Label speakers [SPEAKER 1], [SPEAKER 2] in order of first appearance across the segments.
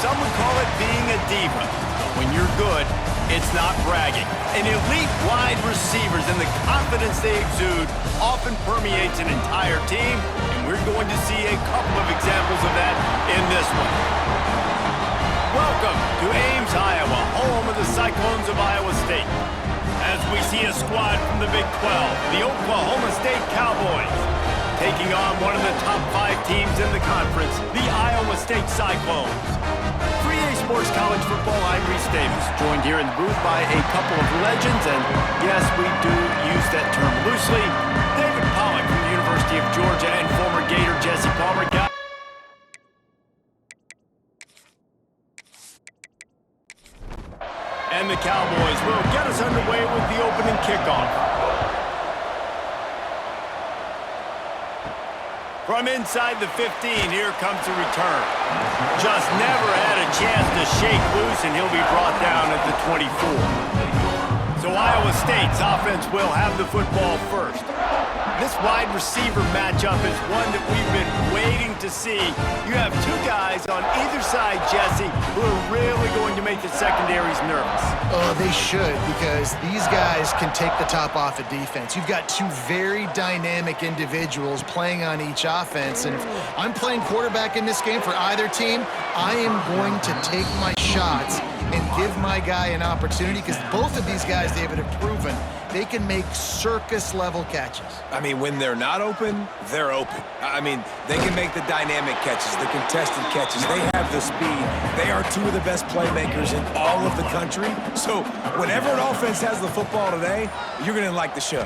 [SPEAKER 1] some would call it being a diva. But when you're good, it's not bragging. And elite wide receivers and the confidence they exude often permeates an entire team, and we're going to see a couple of examples of that in this one. Welcome to Ames, Iowa, home of the Cyclones of Iowa State. As we see a squad from the Big 12, the Oklahoma State Cowboys, taking on one of the top 5 teams in the conference, the Iowa State Cyclones. For EA Sports College Football, I'm Reese Davis, joined here in the booth by a couple of legends, and yes, we do use that term loosely. David Pollack from the University of Georgia and former Gator Jesse Palmer. And the Cowboys will get us underway with the opening kickoff. From inside the 15, here comes the return. Just never had a chance to shake loose, and he'll be brought down at the 24. So Iowa State's offense will have the football first. This wide receiver matchup is one that we've been waiting to see. You have two guys on either side, Jesse, who are really going to make the secondaries nervous.
[SPEAKER 2] Oh, they should, because these guys can take the top off a defense. You've got two very dynamic individuals playing on each offense, and if I'm playing quarterback in this game for either team, I am going to take my shots and give my guy an opportunity, because both of these guys, David, have proven they can make circus-level catches.
[SPEAKER 3] I mean, when they're not open, they're open. I mean, they can make the dynamic catches, the contested catches. They have the speed. They are two of the best playmakers in all of the country. So whenever an offense has the football today, you're going to like the show.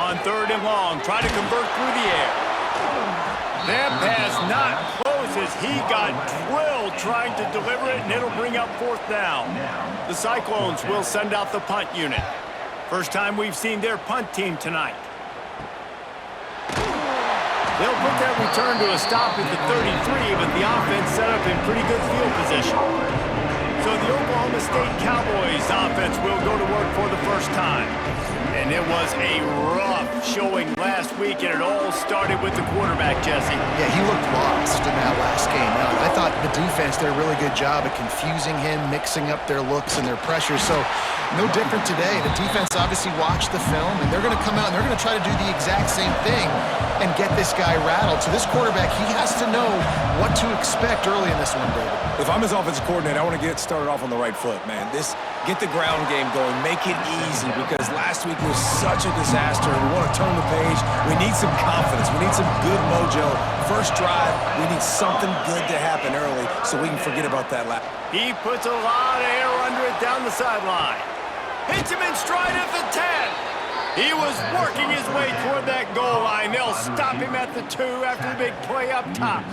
[SPEAKER 1] On 3rd and long, try to convert through the air. That pass not close as he got drilled trying to deliver it, and it'll bring up 4th down. The Cyclones will send out the punt unit. First time we've seen their punt team tonight. They'll put that return to a stop at the 33, but the offense set up in pretty good field position. So the Oklahoma State Cowboys offense will go to work for the first time. And it was a rough showing last week, and it all started with the quarterback, Jesse.
[SPEAKER 2] Yeah, he looked lost in that last game. Now, I thought the defense did a really good job of confusing him, mixing up their looks and their pressure. So no different today. The defense obviously watched the film, and they're going to come out and they're going to try to do the exact same thing and get this guy rattled. So this quarterback, he has to know what to expect early in this one, David.
[SPEAKER 3] If I'm his offensive coordinator, I want to get started off on the right foot, man. Get the ground game going, make it easy, because last week was such a disaster. We want to turn the page. We need some confidence. We need some good mojo. First drive, we need something good to happen early so we can forget about that last.
[SPEAKER 1] He puts a lot of air under it down the sideline. Hits him in stride at the 10. He was working his way toward that goal line. They'll stop him at the 2 after the big play up top.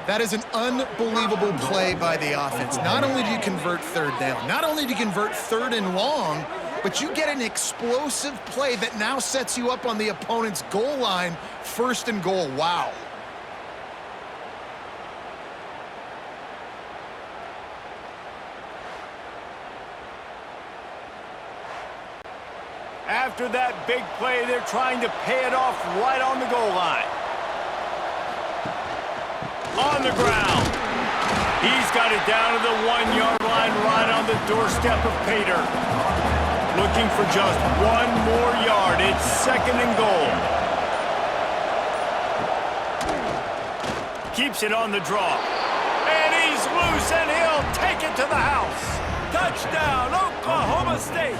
[SPEAKER 2] That is an unbelievable play by the offense. Not only do you convert 3rd down, not only do you convert 3rd and long, but you get an explosive play that now sets you up on the opponent's goal line, 1st and goal. Wow.
[SPEAKER 1] After that big play, they're trying to pay it off right on the goal line. On the ground. He's got it down to the 1-yard line right on the doorstep of Pater. Looking for just one more yard. It's 2nd and goal. Keeps it on the draw. And he's loose, and he'll take it to the house. Touchdown, Oklahoma State.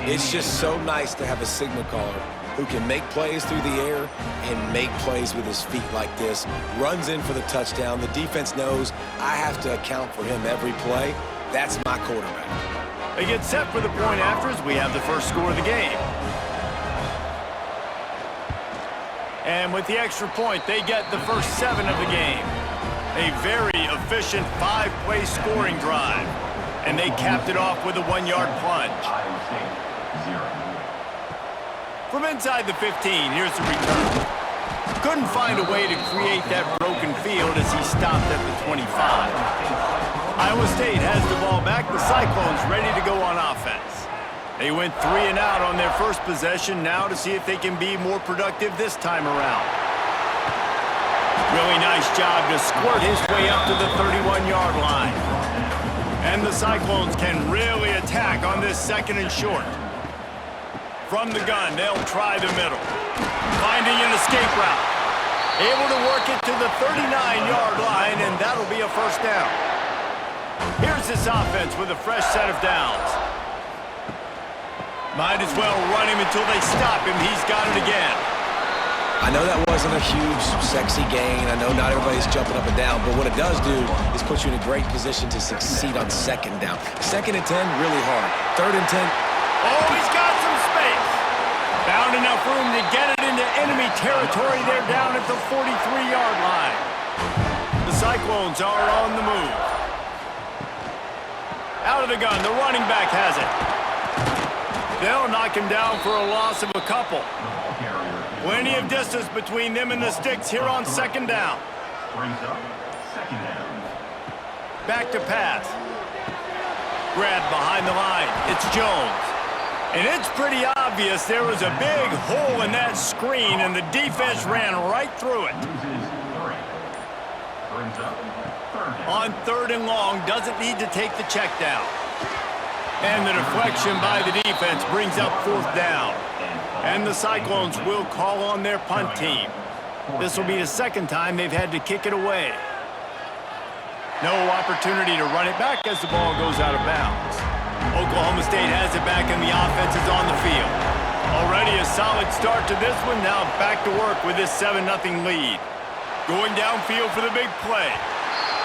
[SPEAKER 3] It's just so nice to have a signal caller who can make plays through the air and make plays with his feet like this. Runs in for the touchdown. The defense knows I have to account for him every play. That's my quarterback.
[SPEAKER 1] They get set for the point after as we have the first score of the game. And with the extra point, they get the first 7 of the game. A very efficient 5-play scoring drive. And they capped it off with a 1-yard plunge. From inside the 15, here's the return. Couldn't find a way to create that broken field as he stopped at the 25. Iowa State has the ball back. The Cyclones ready to go on offense. They went 3 and out on their first possession, now to see if they can be more productive this time around. Really nice job to squirt his way up to the 31-yard line. And the Cyclones can really attack on this 2nd and short. From the gun, they'll try the middle. Finding an escape route. Able to work it to the 39-yard line, and that'll be a first down. Here's this offense with a fresh set of downs. Might as well run him until they stop him. He's got it again.
[SPEAKER 3] I know that wasn't a huge, sexy gain. I know not everybody's jumping up and down, but what it does do is put you in a great position to succeed on 2nd down. 2nd and 10, really hard. 3rd and 10.
[SPEAKER 1] Oh, he's got some space. Found enough room to get it into enemy territory. They're down at the 43-yard line. The Cyclones are on the move. Out of the gun, the running back has it. They'll knock him down for a loss of a couple. Plenty of distance between them and the sticks here on 2nd down. Back to pass. Grabbed behind the line. It's Jones. And it's pretty obvious there was a big hole in that screen, and the defense ran right through it. On 3rd and long, doesn't need to take the check down. And the deflection by the defense brings up 4th down. And the Cyclones will call on their punt team. This will be the 2nd time they've had to kick it away. No opportunity to run it back as the ball goes out of bounds. Oklahoma State has it back and the offense is on the field. Already a solid start to this one. Now back to work with this 7-0 lead. Going downfield for the big play.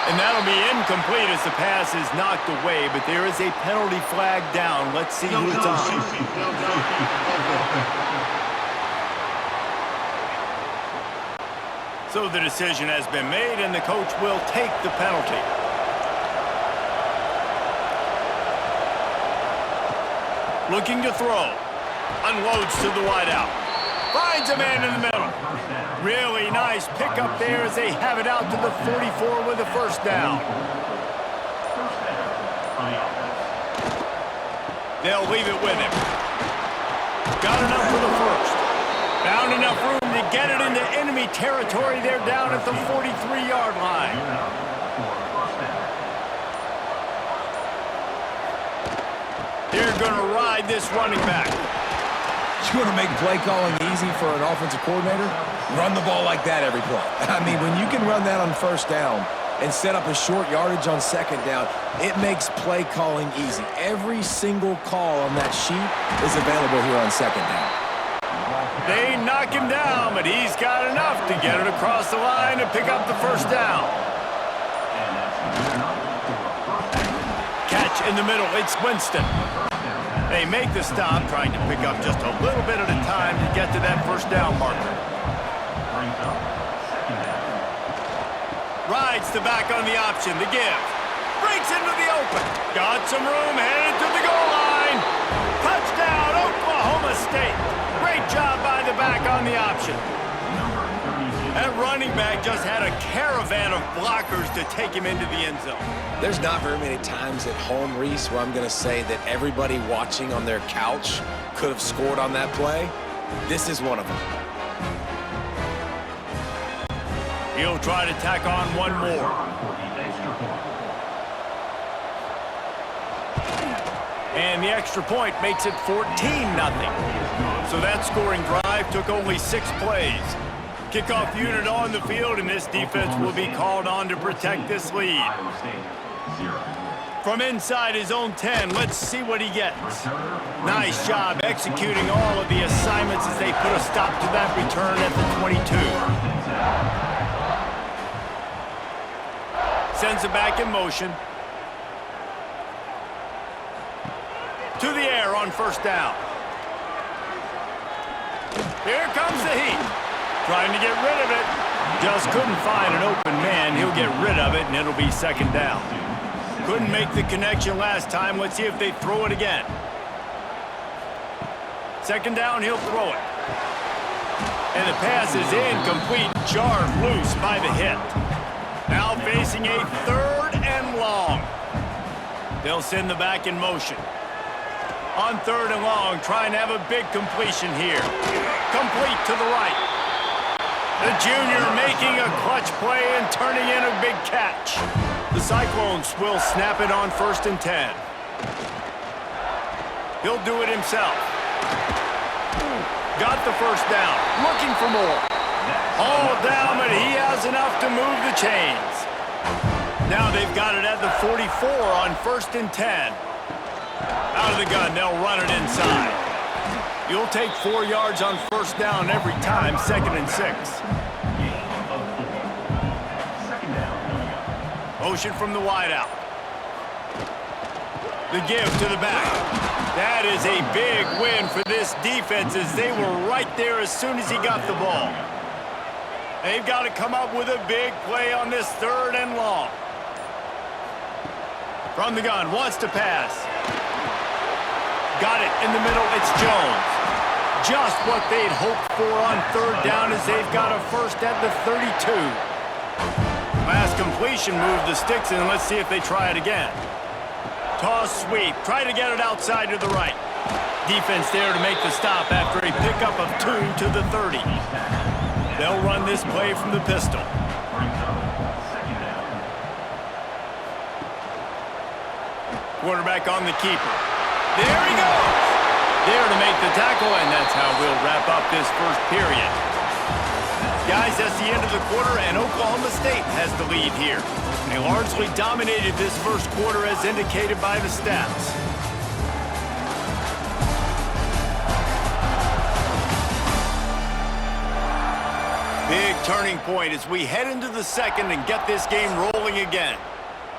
[SPEAKER 1] And that'll be incomplete as the pass is knocked away, but there is a penalty flag down. Let's see who it's on. So the decision has been made, and the coach will take the penalty. Looking to throw. Unloads to the wideout. Finds a man in the middle. Really nice pickup there as they have it out to the 44 with a first down. They'll leave it with him. Got enough for the first. Found enough room to get it into enemy territory. They're down at the 43-yard line. They're going to ride this running back.
[SPEAKER 3] You want to make play calling easy for an offensive coordinator? Run the ball like that every play. I mean, when you can run that on 1st down and set up a short yardage on 2nd down, it makes play calling easy. Every single call on that sheet is available here on 2nd down.
[SPEAKER 1] They knock him down, but he's got enough to get it across the line and pick up the first down. Catch in the middle, it's Winston. They make the stop, trying to pick up just a little bit at a time to get to that first down marker. Rides the back on the option, the give. Breaks into the open. Got some room, headed to the goal line. Touchdown, Oklahoma State. Great job by the back on the option. That running back just had a caravan of blockers to take him into the end zone.
[SPEAKER 3] There's not very many times at home, Reese, where I'm going to say that everybody watching on their couch could have scored on that play. This is one of them.
[SPEAKER 1] He'll try to tack on one more. And the extra point makes it 14-0. So that scoring drive took only 6 plays. Kickoff unit on the field, and this defense will be called on to protect this lead. From inside his own 10, let's see what he gets. Nice job executing all of the assignments as they put a stop to that return at the 22. Sends it back in motion. To the air on first down. Here comes the heat. Trying to get rid of it. Just couldn't find an open man. He'll get rid of it, and it'll be 2nd down. Couldn't make the connection last time. Let's see if they throw it again. 2nd down, he'll throw it. And the pass is incomplete, jarred loose by the hit. Now facing a 3rd and long. They'll send the back in motion. On 3rd and long, trying to have a big completion here. Complete to the right. The junior making a clutch play and turning in a big catch. The Cyclones will snap it on 1st and 10. He'll do it himself. Got the first down. Looking for more. All down, but he has enough to move the chains. Now they've got it at the 44 on 1st and 10. Out of the gun, they'll run it inside. You'll take 4 yards on 1st down every time, 2nd and 6. Motion from the wideout. The give to the back. That is a big win for this defense as they were right there as soon as he got the ball. They've got to come up with a big play on this 3rd and long. From the gun, wants to pass. Got it in the middle, it's Jones. Just what they'd hoped for on 3rd down as they've got a first at the 32. Last completion moved the sticks in. Let's see if they try it again. Toss sweep. Try to get it outside to the right. Defense there to make the stop after a pickup of 2 to the 30. They'll run this play from the pistol. Quarterback on the keeper. There he goes. There to make the tackle, and that's how we'll wrap up this first period. Guys, that's the end of the quarter, and Oklahoma State has the lead here. They largely dominated this first quarter as indicated by the stats. Big turning point as we head into the second and get this game rolling again.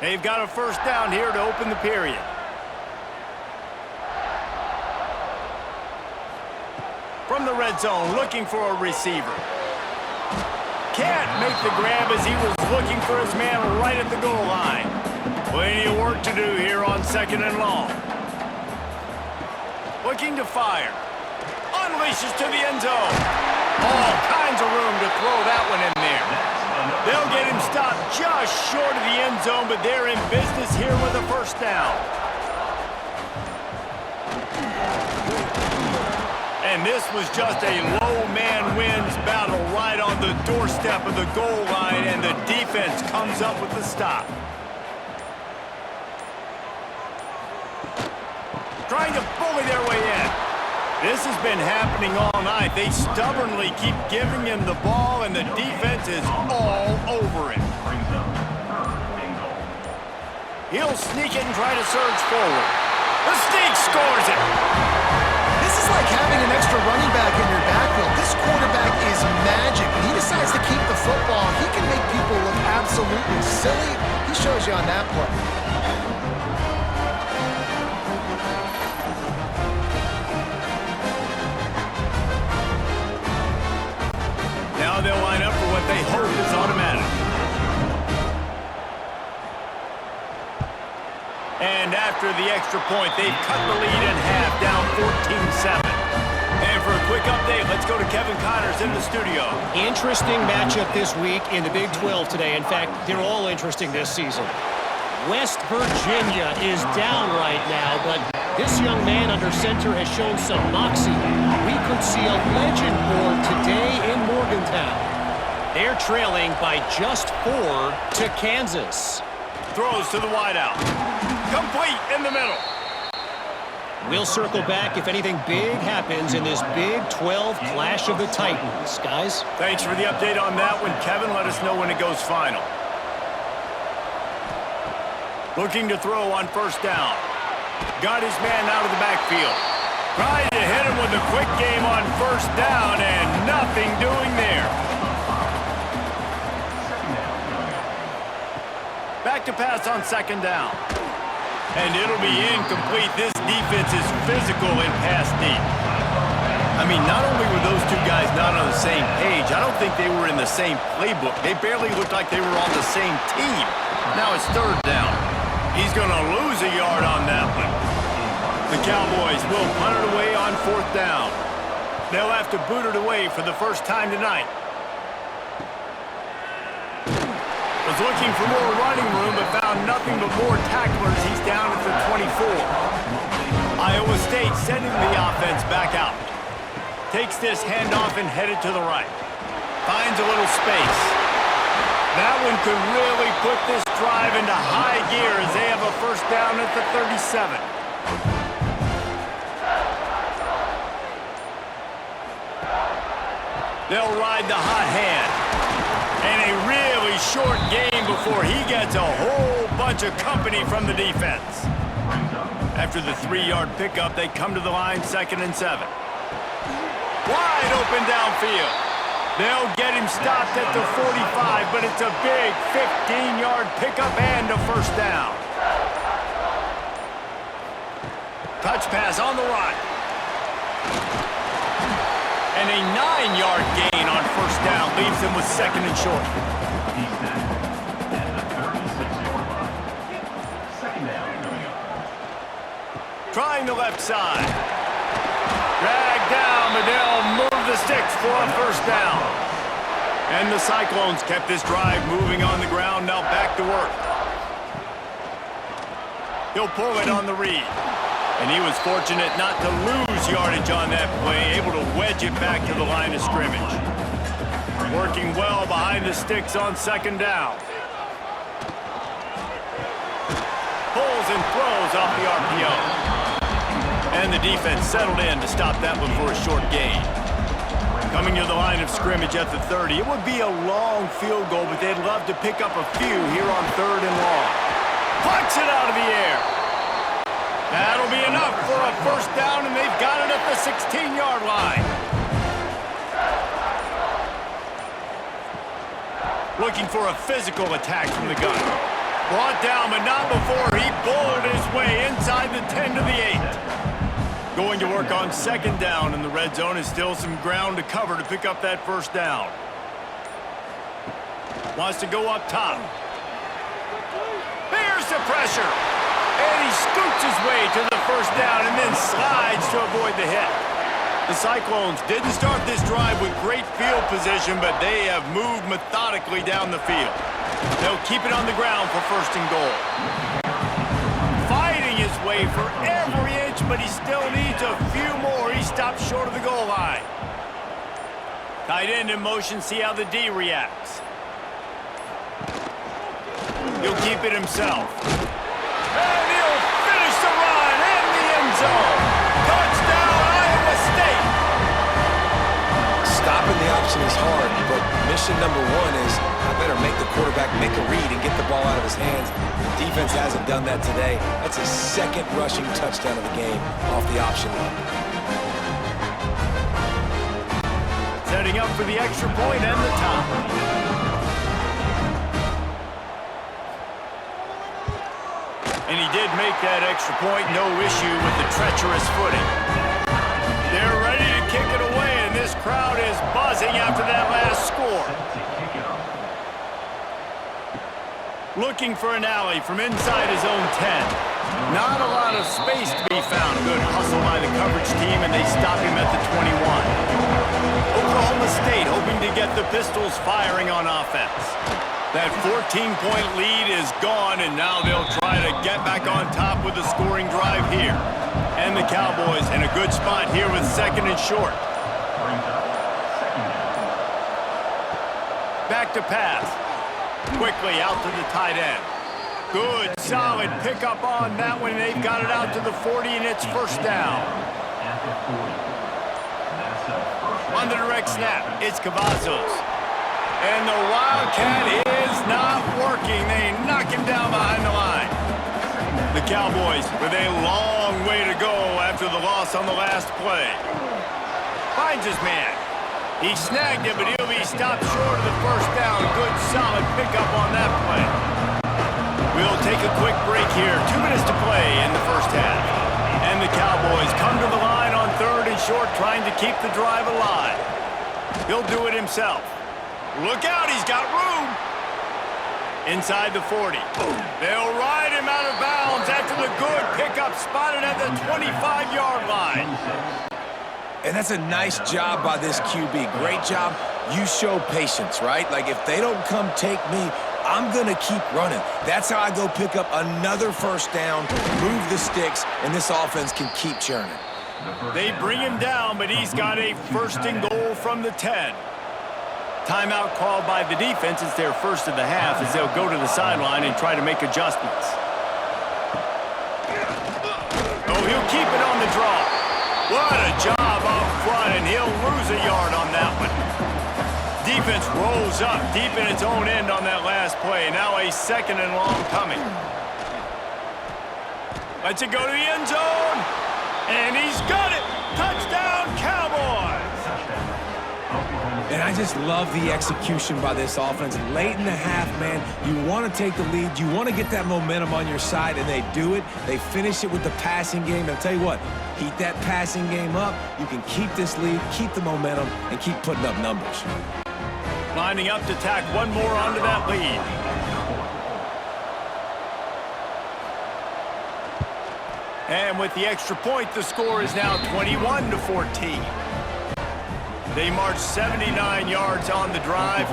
[SPEAKER 1] They've got a first down here to open the period. From the red zone, looking for a receiver. Can't make the grab as he was looking for his man right at the goal line. Plenty of work to do here on 2nd and long. Looking to fire. Unleashes to the end zone. All kinds of room to throw that one in there. They'll get him stopped just short of the end zone, but they're in business here with a first down. And this was just a low man wins battle right on the doorstep of the goal line, and the defense comes up with the stop. Trying to bully their way in. This has been happening all night. They stubbornly keep giving him the ball, and the defense is all over it. He'll sneak it and try to surge forward. The sneak scores it.
[SPEAKER 2] This is like having an extra running back in your backfield. This quarterback is magic. When he decides to keep the football, he can make people look absolutely silly. He shows you on that play.
[SPEAKER 1] Now they'll line up for what they hope is automatic. And after the extra point, they've cut the lead in half, down 14-7. And for a quick update, let's go to Kevin Connors in the studio.
[SPEAKER 4] Interesting matchup this week in the Big 12 today. In fact, they're all interesting this season. West Virginia is down right now, but this young man under center has shown some moxie. We could see a legend born today in Morgantown. They're trailing by just 4 to Kansas.
[SPEAKER 1] Throws to the wideout. Complete in the middle.
[SPEAKER 4] We'll circle back if anything big happens in this Big 12 Clash of the Titans. Guys?
[SPEAKER 1] Thanks for the update on that one, Kevin. Let us know when it goes final. Looking to throw on first down. Got his man out of the backfield. Trying to hit him with a quick game on first down, and nothing doing there. Back to pass on second down. And it'll be incomplete. This defense is physical and pass deep. I mean, not only were those two guys not on the same page, I don't think they were in the same playbook. They barely looked like they were on the same team. Now it's third down. He's going to lose a yard on that one. The Cowboys will punt it away on fourth down. They'll have to boot it away for the first time tonight. Was looking for more running room, but found nothing but more tacklers. He's down at the 24. Iowa State sending the offense back out. Takes this handoff and headed to the right. finds a little space. That one could really put this drive into high gear as they have a first down at the 37. They'll ride the hot hand. And a really short game before he gets a whole bunch of company from the defense. After the 3-yard pickup, they come to the line, 2nd and 7. Wide open downfield. They'll get him stopped at the 45, but it's a big 15-yard pickup and a first down. Touch pass on the run. And a 9-yard gain on first down leaves them with 2nd and short. Trying the left side. Drag down, but they'll move the sticks for a first down. And the Cyclones kept this drive moving on the ground, now back to work. He'll pull it on the read. And he was fortunate not to lose yardage on that play, able to wedge it back to the line of scrimmage. Working well behind the sticks on 2nd down. Pulls and throws off the RPO. And the defense settled in to stop that one for a short gain. Coming to the line of scrimmage at the 30. It would be a long field goal, but they'd love to pick up a few here on 3rd and long. Puts it out of the air. That'll be enough for a first down, and they've got it at the 16-yard line. Looking for a physical attack from the gun. Brought down, but not before he bowled his way inside the 10 to the 8. Going to work on 2nd down, and the red zone is still some ground to cover to pick up that first down. Wants to go up top. There's the pressure. And he scoots his way to the first down and then slides to avoid the hit. The Cyclones didn't start this drive with great field position, but they have moved methodically down the field. They'll keep it on the ground for 1st and goal. Fighting his way for every inch, but he still needs a few more. He stops short of the goal line. Tight end in motion, see how the D reacts. He'll keep it himself. And he'll finish the run in the end zone. Touchdown, Iowa State.
[SPEAKER 3] Stopping the option is hard, but mission number 1 is I better make the quarterback make a read and get the ball out of his hands. The defense hasn't done that today. That's his 2nd rushing touchdown of the game off the option run.
[SPEAKER 1] Setting up for the extra point and the top. And he did make that extra point, no issue with the treacherous footing. They're ready to kick it away, and this crowd is buzzing after that last score. Looking for an alley from inside his own 10. Not a lot of space to be found. Good hustle by the coverage team, and they stop him at the 21. Oklahoma State hoping to get the Pistols firing on offense. That 14-point lead is gone, and now they'll try to get back on top with a scoring drive here. And the Cowboys in a good spot here with 2nd and short. Back to pass. Quickly out to the tight end. Good, solid pickup on that one. They've got it out to the 40, and it's first down. On the direct snap, it's Cavazos. And the Wildcat is not working. They knock him down behind the line. The Cowboys with a long way to go after the loss on the last play. Finds his man. He snagged him, but he'll be stopped short of the first down. Good, solid pickup on that play. We'll take a quick break here. 2 minutes to play in the first half. And the Cowboys come to the line on 3rd and short, trying to keep the drive alive. He'll do it himself. Look out, he's got room. Inside the 40. They'll ride him out of bounds after the good pickup spotted at the 25-yard line.
[SPEAKER 3] And that's a nice job by this QB. Great job. You show patience, right? Like, if they don't come take me, I'm going to keep running. That's how I go pick up another first down, move the sticks, and this offense can keep churning.
[SPEAKER 1] They bring him down, but he's got a 1st and goal from the 10. Timeout called by the defense. It's their first of the half as they'll go to the sideline and try to make adjustments. Oh, he'll keep it on the draw. What a job up front, and he'll lose a yard on that one. Defense rolls up deep in its own end on that last play. Now a 2nd and long coming. Lets it go to the end zone. And he's got it. Touchdown, Cowboys.
[SPEAKER 3] And I just love the execution by this offense. Late in the half, man, you want to take the lead. You want to get that momentum on your side, and they do it. They finish it with the passing game. And I'll tell you what, heat that passing game up. You can keep this lead, keep the momentum, and keep putting up numbers.
[SPEAKER 1] Lining up to tack one more onto that lead. And with the extra point, the score is now 21-14. They march 79 yards on the drive,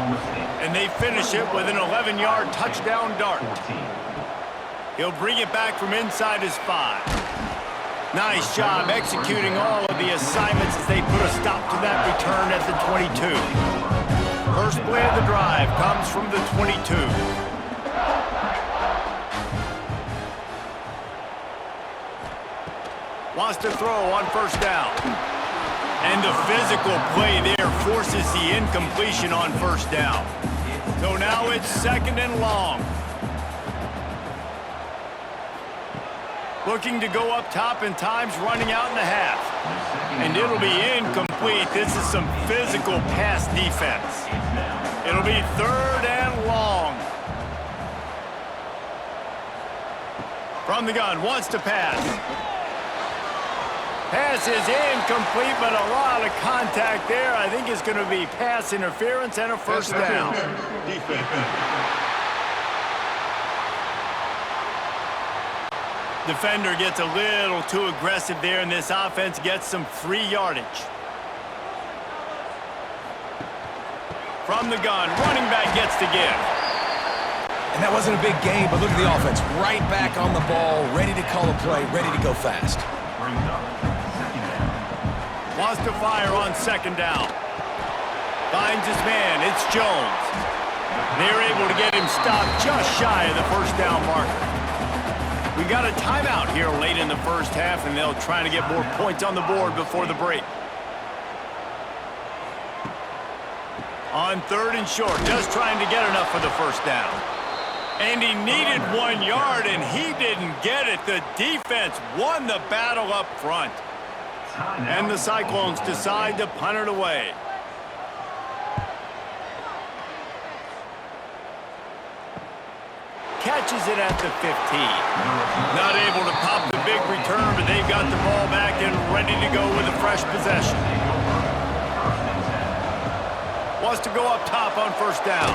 [SPEAKER 1] and they finish it with an 11-yard touchdown dart. He'll bring it back from inside his 5. Nice job executing all of the assignments as they put a stop to that return at the 22. First play of the drive comes from the 22. Wants to throw on first down. And the physical play there forces the incompletion on first down. So now it's 2nd and long. Looking to go up top, and time's running out in the half. And it'll be incomplete. This is some physical pass defense. It'll be 3rd and long. From the gun, wants to pass. Pass is incomplete, but a lot of contact there. I think it's going to be pass interference and a first down. Defender gets a little too aggressive there, and this offense gets some free yardage. From the gun, running back gets the give.
[SPEAKER 3] And that wasn't a big gain, but look at the offense. Right back on the ball, ready to call a play, ready to go fast.
[SPEAKER 1] Wants to fire on 2nd down. Finds his man. It's Jones. They're able to get him stopped just shy of the first down marker. We got a timeout here late in the first half, and they'll try to get more points on the board before the break. On 3rd and short, just trying to get enough for the first down. And he needed 1 yard, and he didn't get it. The defense won the battle up front. And the Cyclones decide to punt it away. Catches it at the 15. Not able to pop the big return, but they've got the ball back and ready to go with a fresh possession. Wants to go up top on first down.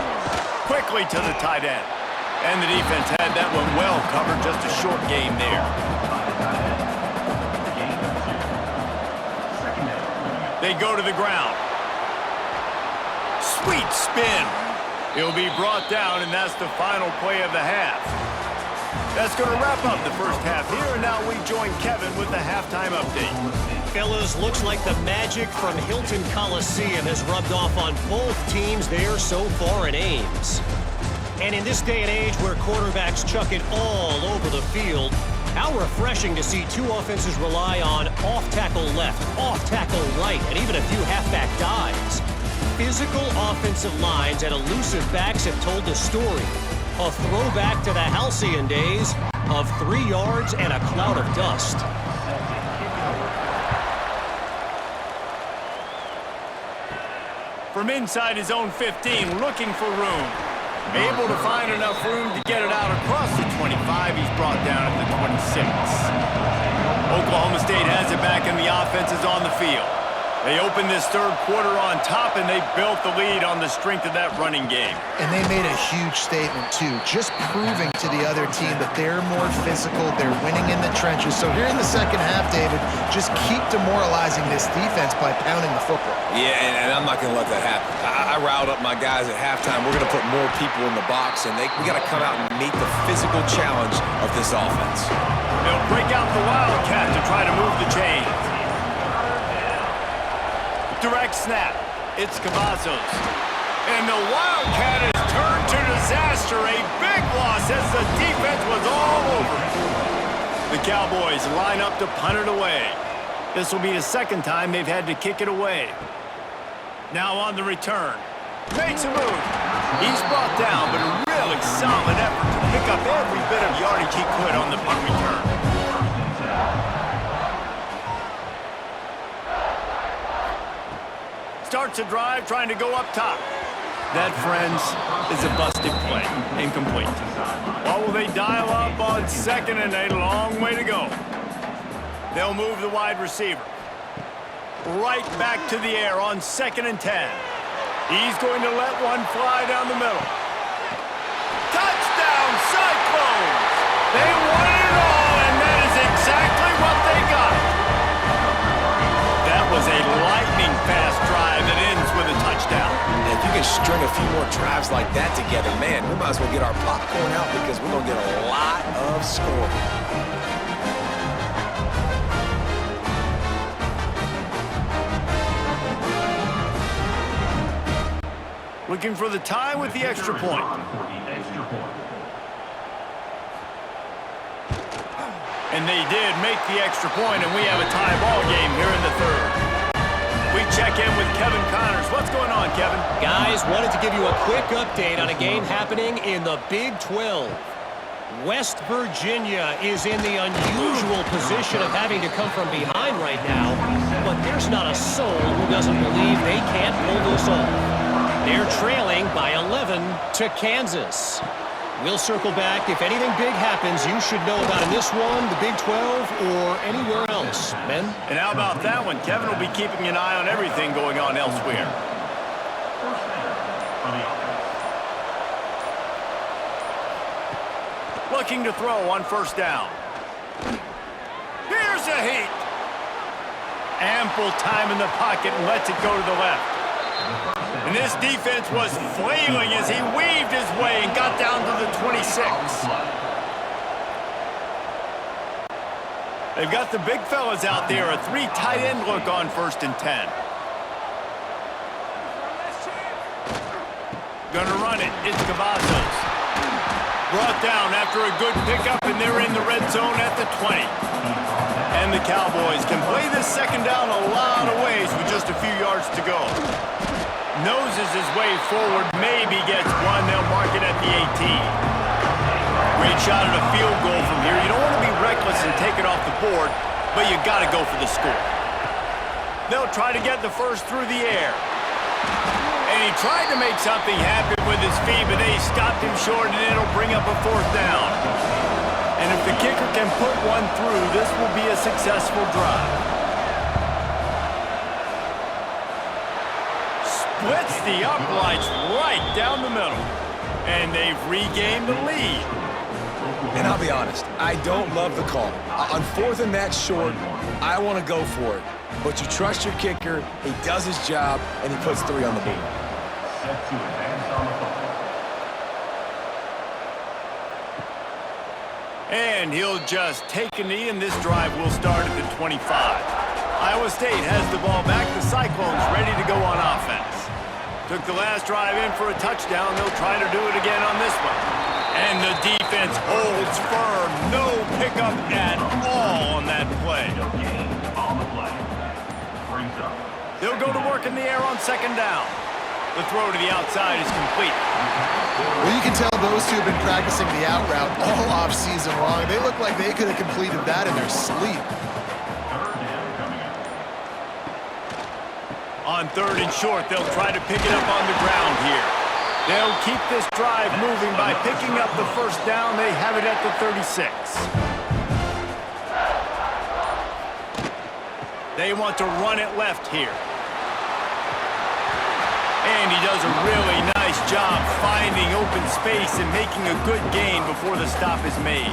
[SPEAKER 1] Quickly to the tight end. And the defense had that one well covered, just a short game there. They go to the ground. Sweet spin. He'll be brought down, and that's the final play of the half. That's going to wrap up the first half here, and now we join Kevin with the halftime update.
[SPEAKER 4] Fellas, looks like the magic from Hilton Coliseum has rubbed off on both teams there so far in Ames. And in this day and age where quarterbacks chuck it all over the field, how refreshing to see two offenses rely on off-tackle left, off-tackle right, and even a few halfback dives. Physical offensive lines and elusive backs have told the story. A throwback to the halcyon days of 3 yards and a cloud of dust.
[SPEAKER 1] From inside his own 15, looking for room. Able to find enough room to get it out across the 25. He's brought down at the 26. Oklahoma State has it back, and the offense is on the field. They opened this third quarter on top, and they built the lead on the strength of that running game.
[SPEAKER 2] And they made a huge statement, too, just proving to the other team that they're more physical, they're winning in the trenches. So here in the second half, David, just keep demoralizing this defense by pounding the football.
[SPEAKER 3] Yeah, and I'm not going to let that happen. I riled up my guys at halftime. We're going to put more people in the box, and we got to come out and meet the physical challenge of this offense.
[SPEAKER 1] They'll break out the Wildcat to try to move the chains. Direct snap. It's Cavazos. And the Wildcat has turned to disaster. A big loss as the defense was all over it. The Cowboys line up to punt it away. This will be the second time they've had to kick it away. Now on the return. Makes a move. He's brought down, but a really solid effort to pick up every bit of yardage he could on the punt return. Starts a drive trying to go up top. That, friends, is a busted play. Incomplete. What will they dial up on second and a long way to go? They'll move the wide receiver. Right back to the air on 2nd and 10. He's going to let one fly down the middle. Touchdown, Cyclones! They won it all, and that is exactly what they got. That was a lightning-fast drive that ends with a touchdown.
[SPEAKER 3] If you can string a few more drives like that together, man, we might as well get our popcorn out because we're going to get a lot of scoring.
[SPEAKER 1] Looking for the tie with the extra point. And they did make the extra point, and we have a tie ball game here in the third. We check in with Kevin Connors. What's going on, Kevin?
[SPEAKER 4] Guys, wanted to give you a quick update on a game happening in the Big 12. West Virginia is in the unusual position of having to come from behind right now, but there's not a soul who doesn't believe they can't pull this off. They're trailing by 11 to Kansas. We'll circle back. If anything big happens, you should know about in this one, the Big 12, or anywhere else. Ben?
[SPEAKER 1] And how about that one? Kevin will be keeping an eye on everything going on elsewhere. Looking to throw on 1st down. Here's a heat. Ample time in the pocket and lets it go to the left. And this defense was flailing as he weaved his way and got down to the 26. They've got the big fellas out there, a 3 tight end look on 1st and 10. Gonna run it. It's Cavazos. Brought down after a good pickup, and they're in the red zone at the 20. And the Cowboys can play this 2nd down a lot of ways with just a few yards to go. Noses his way forward, maybe gets one. They'll mark it at the 18. Great shot at a field goal from here. You don't want to be reckless and take it off the board, but you got to go for the score. They'll try to get the first through the air. And he tried to make something happen with his feet, but they stopped him short, and it'll bring up a 4th down. And if the kicker can put one through, this will be a successful drive. Splits the uprights right down the middle. And they've regained the lead.
[SPEAKER 3] And I'll be honest, I don't love the call. On 4th and that short, I want to go for it. But you trust your kicker, he does his job, and he puts 3 on the board.
[SPEAKER 1] And he'll just take a knee, and this drive will start at the 25. Iowa State has the ball back. The Cyclones ready to go on offense. Took the last drive in for a touchdown. They'll try to do it again on this one. And the defense holds firm. No pickup at all on that play. They'll go to work in the air on 2nd down. The throw to the outside is complete.
[SPEAKER 2] Well, you can tell those two have been practicing the out route all off-season long. They look like they could have completed that in their sleep.
[SPEAKER 1] On 3rd and short, they'll try to pick it up on the ground here. They'll keep this drive moving by picking up the 1st down. They have it at the 36. They want to run it left here. And he does a really nice job finding open space and making a good gain before the stop is made.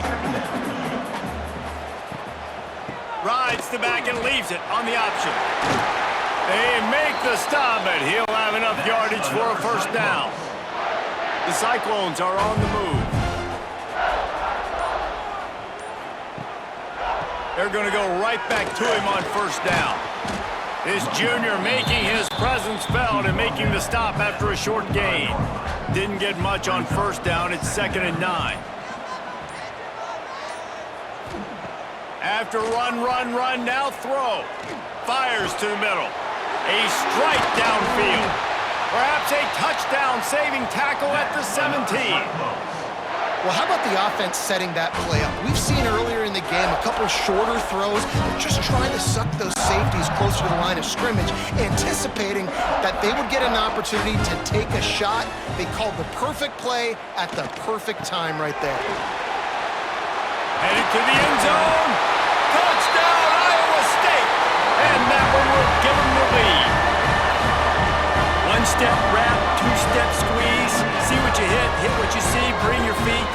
[SPEAKER 1] Rides the back and leaves it on the option. They make the stop, but he'll have enough yardage for a 1st down. The Cyclones are on the move. They're going to go right back to him on 1st down. This junior making his presence felt and making the stop after a short gain. Didn't get much on first down. It's 2nd and 9. After run, now throw. Fires to the middle. A strike downfield. Perhaps a touchdown-saving tackle at the 17.
[SPEAKER 2] Well, how about the offense setting that play up? We've seen earlier in the game a couple shorter throws, just trying to suck those safeties closer to the line of scrimmage, anticipating that they would get an opportunity to take a shot. They called the perfect play at the perfect time right there.
[SPEAKER 1] Headed to the end zone. Touchdown, Iowa State. And that one will give them the lead. One-step wrap, two-step squeeze. See what you hit what you see, bring your feet.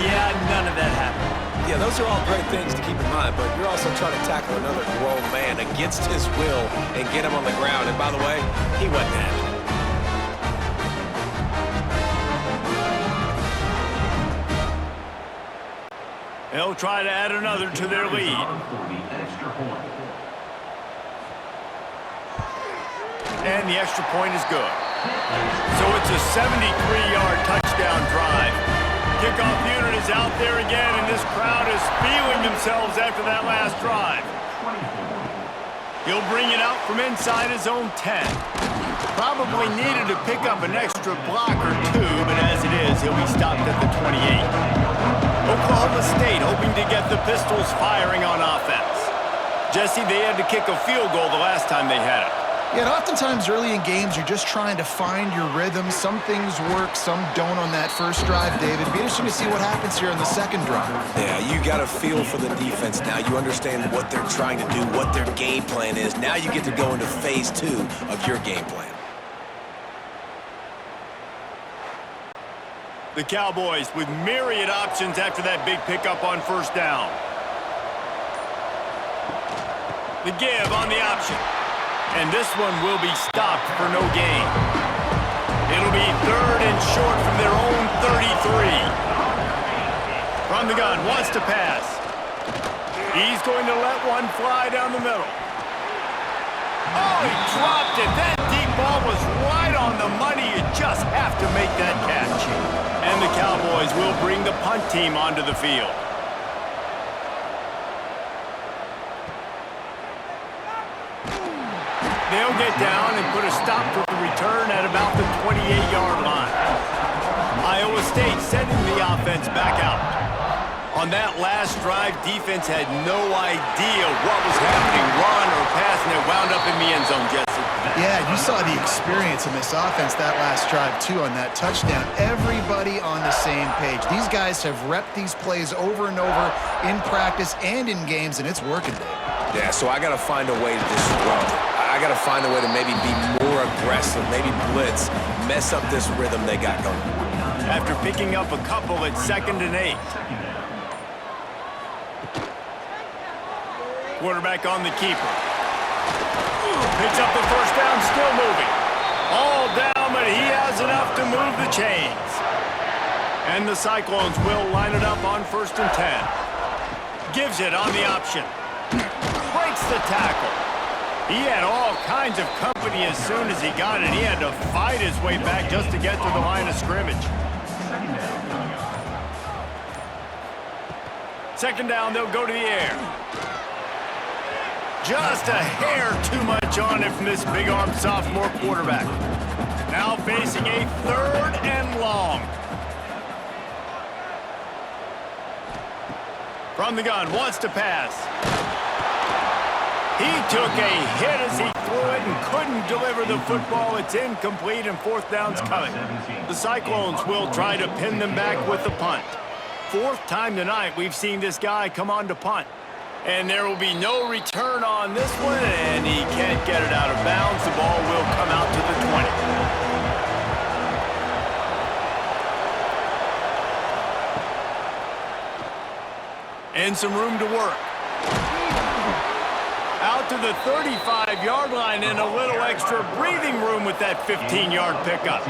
[SPEAKER 1] Yeah, none of that happened.
[SPEAKER 3] Yeah, those are all great things to keep in mind, but you're also trying to tackle another grown man against his will and get him on the ground. And by the way, he wasn't happy.
[SPEAKER 1] They'll try to add another to their lead. And the extra point is good. So it's a 73-yard touchdown drive. Kickoff unit is out there again, and this crowd is feeling themselves after that last drive. He'll bring it out from inside his own 10. Probably needed to pick up an extra block or two, but as it is, he'll be stopped at the 28. Oklahoma State hoping to get the Pistols firing on offense. Jesse, they had to kick a field goal the last time they had it.
[SPEAKER 2] Yeah, and oftentimes early in games, you're just trying to find your rhythm. Some things work, some don't on that first drive, David. Be interesting to see what happens here on the second drive.
[SPEAKER 3] Yeah, you got a feel for the defense now. You understand what they're trying to do, what their game plan is. Now you get to go into phase 2 of your game plan.
[SPEAKER 1] The Cowboys with myriad options after that big pickup on first down. The give on the option. And this one will be stopped for no gain. It'll be 3rd and short from their own 33. From the gun, wants to pass. He's going to let one fly down the middle. Oh, he dropped it. That deep ball was right on the money. You just have to make that catch. And the Cowboys will bring the punt team onto the field. They'll get down and put a stop to the return at about the 28-yard line. Iowa State sending the offense back out. On that last drive, defense had no idea what was happening, run or pass, and it wound up in the end zone, Jesse.
[SPEAKER 2] Yeah, you saw the experience in this offense that last drive, too, on that touchdown. Everybody on the same page. These guys have repped these plays over and over in practice and in games, and it's working, Dave.
[SPEAKER 3] Yeah, so I got to find a way to disrupt it. I got to find a way to maybe be more aggressive, maybe blitz, mess up this rhythm they got going.
[SPEAKER 1] After picking up a couple at 2nd and 8. Quarterback on the keeper. Picks up the first down, still moving. All down, but he has enough to move the chains. And the Cyclones will line it up on 1st and 10. Gives it on the option. Breaks the tackle. He had all kinds of company as soon as he got it. He had to fight his way back just to get to the line of scrimmage. 2nd down, they'll go to the air. Just a hair too much on it from this big-armed sophomore quarterback. Now facing a 3rd and long. From the gun, wants to pass. He took a hit as he threw it and couldn't deliver the football. It's incomplete and 4th down's coming. The Cyclones will try to pin them back with the punt. 4th time tonight we've seen this guy come on to punt. And there will be no return on this one, and he can't get it out of bounds. The ball will come out to the 20. And some room to work. Out to the 35-yard line and a little extra breathing room with that 15-yard pickup.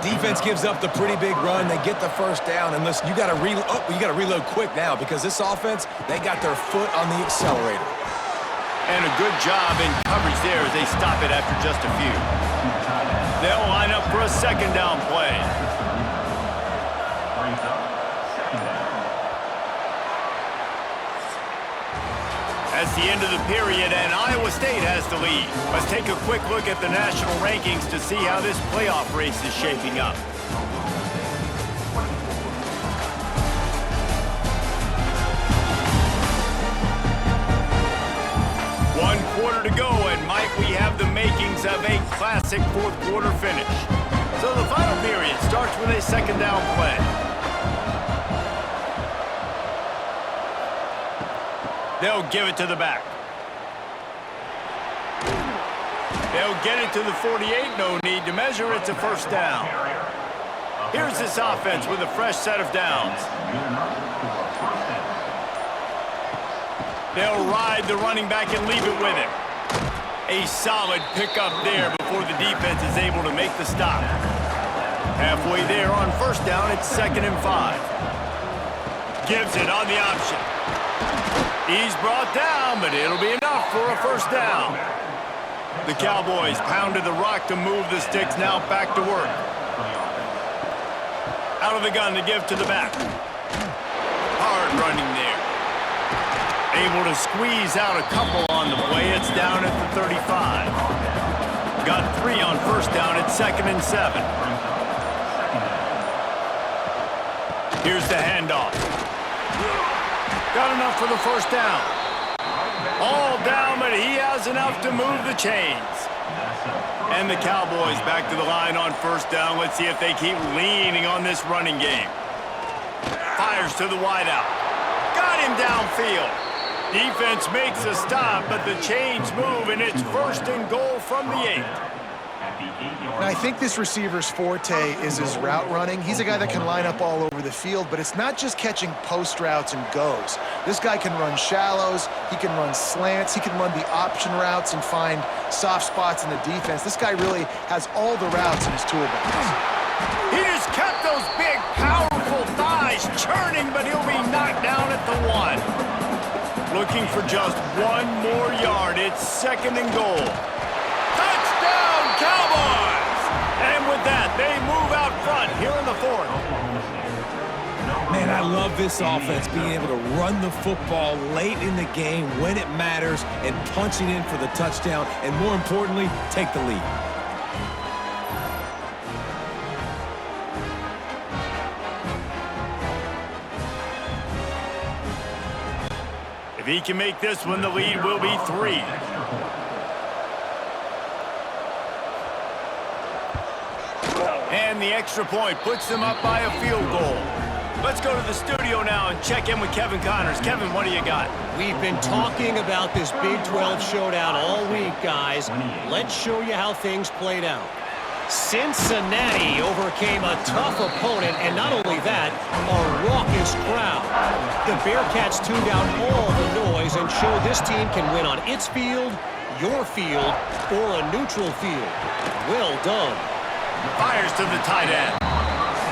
[SPEAKER 3] Defense gives up the pretty big run. They get the first down, and listen, you got to reload quick now because this offense, they got their foot on the accelerator.
[SPEAKER 1] And a good job in coverage there as they stop it after just a few. They'll line up for a second down play. That's the end of the period, and Iowa State has the lead. Let's take a quick look at the national rankings to see how this playoff race is shaping up. One quarter to go, and might we have the makings of a classic fourth quarter finish. So the final period starts with a second down play. They'll give it to the back. They'll get it to the 48. No need to measure. It's a first down. Here's this offense with a fresh set of downs. They'll ride the running back and leave it with him. A solid pickup there before the defense is able to make the stop. Halfway there on first down, it's 2nd and 5. Gives it on the option. He's brought down, but it'll be enough for a first down. The Cowboys pounded the rock to move the sticks, now back to work. Out of the gun to give to the back. Hard running there. Able to squeeze out a couple on the play. It's down at the 35. Got 3 on first down. It's 2nd and 7. Here's the handoff. Got enough for the first down. All down, but he has enough to move the chains. And the Cowboys back to the line on first down. Let's see if they keep leaning on this running game. Fires to the wideout. Got him downfield. Defense makes a stop, but the chains move, and it's 1st and goal from the 8.
[SPEAKER 2] Now, I think this receiver's forte is his route running. He's a guy that can line up all over the field, but it's not just catching post routes and goes. This guy can run shallows, he can run slants, he can run the option routes and find soft spots in the defense. This guy really has all the routes in his toolbox.
[SPEAKER 1] He just kept those big, powerful thighs churning, but he'll be knocked down at the 1. Looking for just 1 more yard. It's 2nd and goal. Touchdown, Cowboys! And with that, they move out front here in the 4th.
[SPEAKER 3] Man, I love this offense being able to run the football late in the game when it matters and punching in for the touchdown and, more importantly, take the lead.
[SPEAKER 1] If he can make this one, the lead will be 3. And the extra point puts them up by a field goal. Let's go to the studio now and check in with Kevin Connors. Kevin, what do you got?
[SPEAKER 4] We've been talking about this Big 12 showdown all week, guys. Let's show you how things played out. Cincinnati overcame a tough opponent, and not only that, a raucous crowd. The Bearcats tuned out all the noise and showed this team can win on its field, your field, or a neutral field. Well done.
[SPEAKER 1] Fires to the tight end.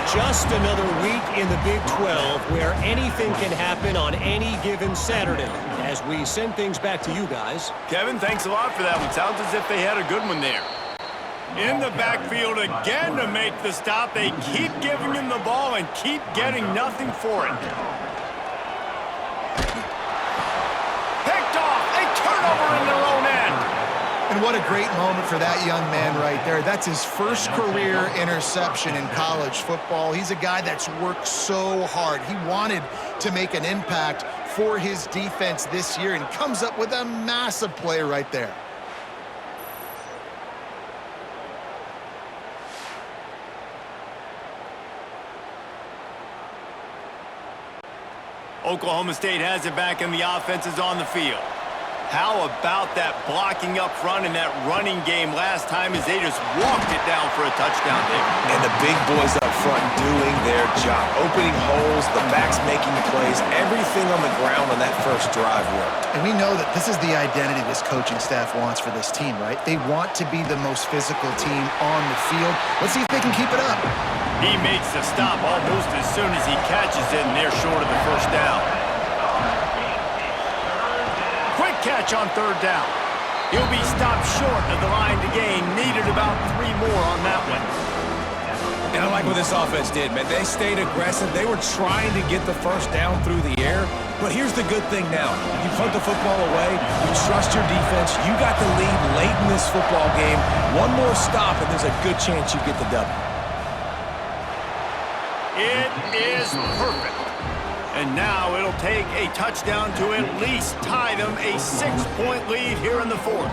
[SPEAKER 4] Just another week in the Big 12 where anything can happen on any given Saturday. As we send things back to you guys.
[SPEAKER 1] Kevin, thanks a lot for that one. Sounds as if they had a good one there. In the backfield again to make the stop. They keep giving him the ball and keep getting nothing for it. Picked off. A turnover in their own end.
[SPEAKER 2] And what a great moment for that young man right there. That's his first career interception in college football. He's a guy that's worked so hard. He wanted to make an impact for his defense this year and comes up with a massive play right there.
[SPEAKER 1] Oklahoma State has it back and the offense is on the field. How about that blocking up front and that running game last time as they just walked it down for a touchdown there.
[SPEAKER 3] And the big boys up front doing their job. Opening holes, the backs making plays, everything on the ground on that first drive worked.
[SPEAKER 2] And we know that this is the identity this coaching staff wants for this team, right? They want to be the most physical team on the field. Let's see if they can keep it up.
[SPEAKER 1] He makes the stop almost as soon as he catches it, and they're short of the first down. Quick catch on third down. He'll be stopped short of the line to gain. Needed about 3 more on that one.
[SPEAKER 3] And I like what this offense did, man. They stayed aggressive. They were trying to get the first down through the air. But here's the good thing now. You punt the football away. You trust your defense. You got the lead late in this football game. One more stop, and there's a good chance you get the W.
[SPEAKER 1] It is perfect. And now it'll take a touchdown to at least tie them a 6-point lead here in the fourth.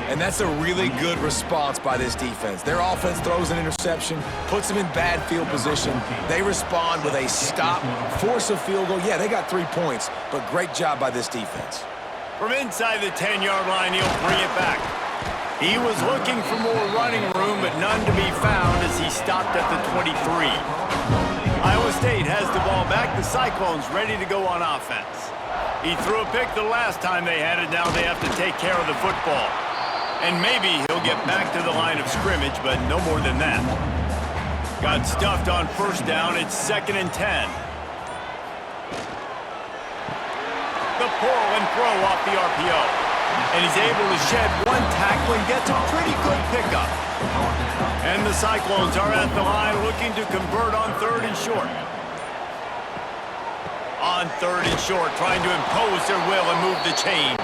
[SPEAKER 3] And that's a really good response by this defense. Their offense throws an interception, puts them in bad field position. They respond with a stop, force a field goal. Yeah, they got 3 points, but great job by this defense.
[SPEAKER 1] From inside the 10-yard line, he'll bring it back. He was looking for more running room, but none to be found as he stopped at the 23. Iowa State has the ball back. The Cyclones ready to go on offense. He threw a pick the last time they had it. Now they have to take care of the football. And maybe he'll get back to the line of scrimmage, but no more than that. Got stuffed on first down. It's 2nd and 10. The pull and throw off the RPO. And he's able to shed one tackle and gets a pretty good pickup. And the Cyclones are at the line looking to convert on 3rd and short. On 3rd and short, trying to impose their will and move the chains.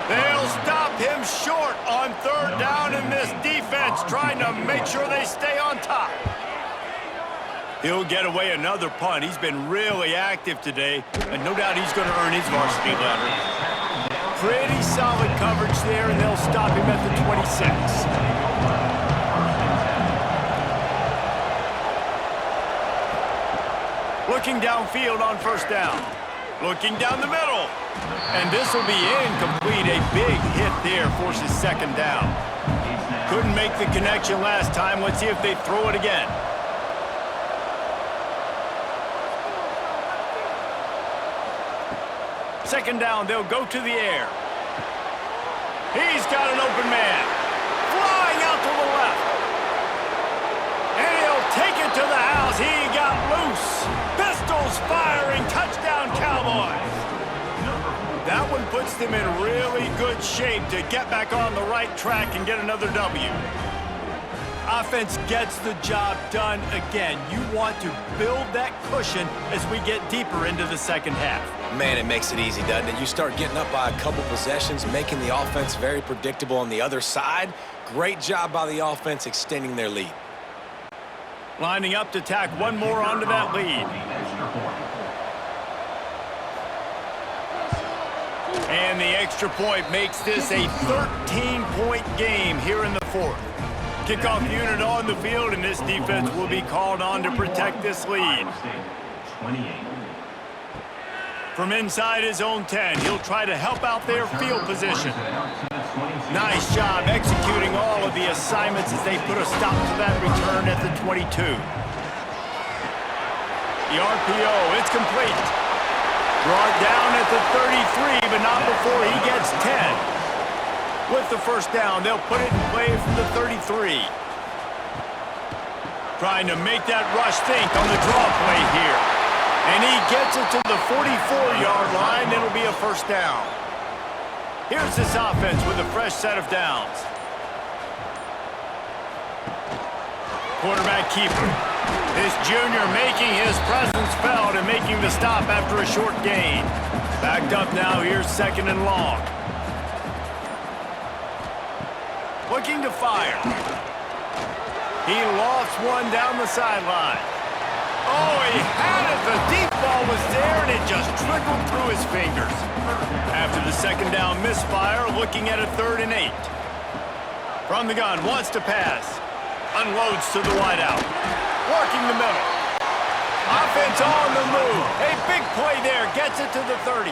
[SPEAKER 1] They'll stop him short on 3rd down, and this defense trying to make sure they stay on top. He'll get away another punt. He's been really active today, and no doubt he's going to earn his varsity letter. Pretty solid coverage there, and they'll stop him at the 26. Looking downfield on first down. Looking down the middle. And this will be incomplete. A big hit there forces 2nd down. Couldn't make the connection last time. Let's see if they throw it again. Second down, they'll go to the air. He's got an open man. Flying out to the left. And he'll take it to the house. He got loose. Pistols firing. Touchdown, Cowboys. That one puts them in really good shape to get back on the right track and get another W. Offense gets the job done again. You want to build that cushion as we get deeper into the second half.
[SPEAKER 3] Man, it makes it easy, doesn't it? You start getting up by a couple possessions, making the offense very predictable on the other side. Great job by the offense extending their lead.
[SPEAKER 1] Lining up to tack one more onto that lead. And the extra point makes this a 13-point game here in the fourth. Kickoff unit on the field, and this defense will be called on to protect this lead. From inside his own 10, he'll try to help out their field position. Nice job executing all of the assignments as they put a stop to that return at the 22. The RPO, it's complete. Brought down at the 33, but not before he gets 10. With the first down, they'll put it in play from the 33. Trying to make that rush think on the draw play here. And he gets it to the 44-yard line. It'll be a first down. Here's this offense with a fresh set of downs. Quarterback keeper. This junior making his presence felt and making the stop after a short gain. Backed up now, here's 2nd and long. Looking to fire. He lost one down the sideline. Oh, he had it. The deep ball was there, and it just trickled through his fingers. After the 2nd down misfire, looking at a 3rd and 8. From the gun, wants to pass. Unloads to the wideout. Working the middle. Offense on the move. A big play there. Gets it to the 30.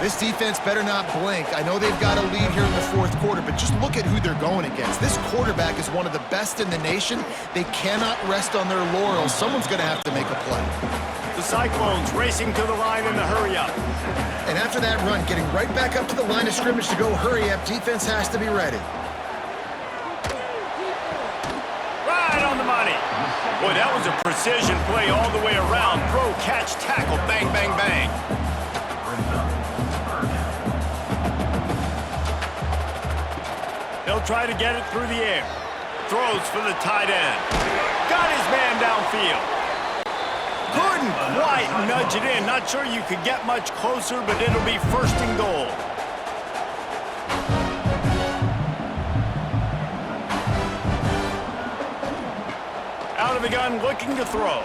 [SPEAKER 2] This defense better not blink. I know they've got a lead here in the fourth quarter, but just look at who they're going against. This quarterback is one of the best in the nation. They cannot rest on their laurels. Someone's going to have to make a play.
[SPEAKER 1] The Cyclones racing to the line in the hurry-up.
[SPEAKER 2] And after that run, getting right back up to the line of scrimmage to go hurry-up, defense has to be ready.
[SPEAKER 1] Right on the money. Boy, that was a precision play all the way around. Throw, catch, tackle, bang, bang, bang. He'll try to get it through the air. Throws for the tight end. Got his man downfield. Couldn't quite nudge it in. Not sure you could get much closer, but it'll be first and goal. Out of the gun, looking to throw.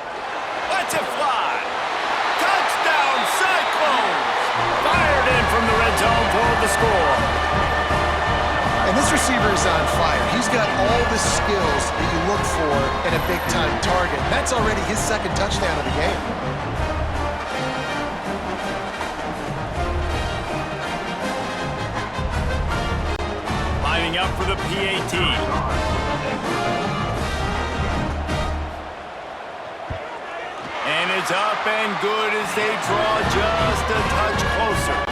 [SPEAKER 1] Lets it fly. Touchdown, Cyclones! Fired in from the red zone for the score.
[SPEAKER 2] And this receiver is on fire. He's got all the skills that you look for in a big-time target. That's already his second touchdown of the game.
[SPEAKER 1] Lining up for the PAT. And it's up and good as they draw just a touch closer.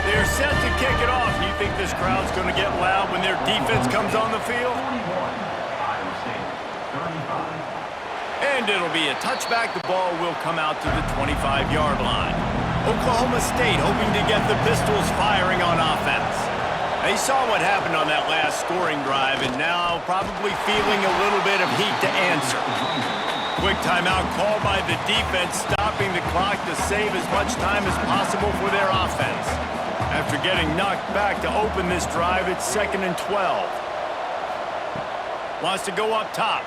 [SPEAKER 1] They're set to kick it off. You think this crowd's going to get loud when their defense comes on the field? And it'll be a touchback. The ball will come out to the 25-yard line. Oklahoma State hoping to get the Pistols firing on offense. They saw what happened on that last scoring drive and now probably feeling a little bit of heat to answer. Quick timeout called by the defense, stopping the clock to save as much time as possible for their offense. After getting knocked back to open this drive, it's 2nd and 12. Wants to go up top.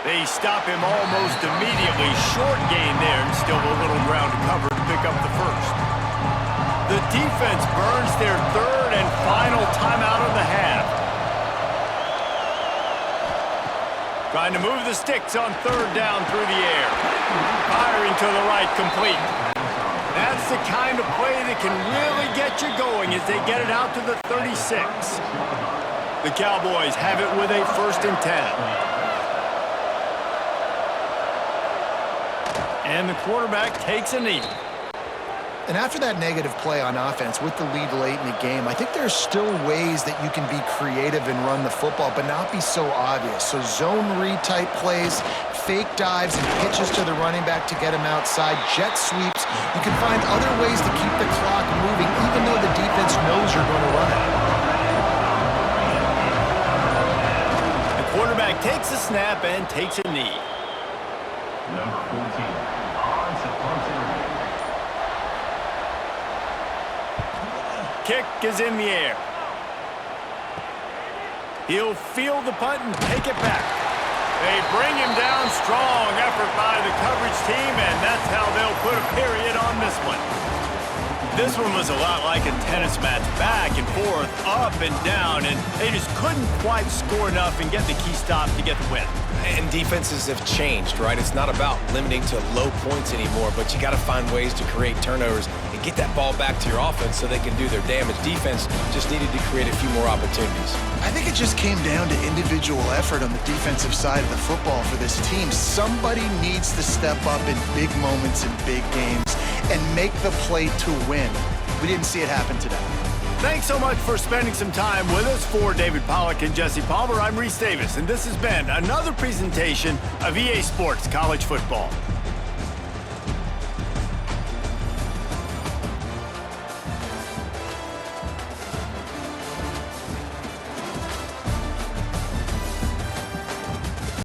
[SPEAKER 1] They stop him almost immediately. Short gain there and still a little ground to cover to pick up the first. The defense burns their third and final timeout of the half. Trying to move the sticks on third down through the air. Firing to the right, complete. That's the kind of play that can really get you going as they get it out to the 36. The Cowboys have it with a 1st and 10. And the quarterback takes a knee.
[SPEAKER 2] And after that negative play on offense with the lead late in the game, I think there's still ways that you can be creative and run the football, but not be so obvious. So zone read type plays, fake dives and pitches to the running back to get him outside, jet sweeps. You can find other ways to keep the clock moving, even though the defense knows you're going to run it.
[SPEAKER 1] The quarterback takes a snap and takes a knee.
[SPEAKER 5] Number 14.
[SPEAKER 1] Kick is in the air. He'll field the punt and take it back. They bring him down. Strong effort by the coverage team, and that's how they'll put a period on this one. This one was a lot like a tennis match, back and forth, up and down, and they just couldn't quite score enough and get the key stop to get the win.
[SPEAKER 3] And defenses have changed, right? It's not about limiting to low points anymore, but you got to find ways to create turnovers and get that ball back to your offense so they can do their damage. Defense just needed to create a few more opportunities.
[SPEAKER 2] I think it just came down to individual effort on the defensive side of the football for this team. Somebody needs to step up in big moments in big games and make the play to win. We didn't see it happen today.
[SPEAKER 1] Thanks so much for spending some time with us. For David Pollack and Jesse Palmer, I'm Reese Davis, and this has been another presentation of EA Sports College Football.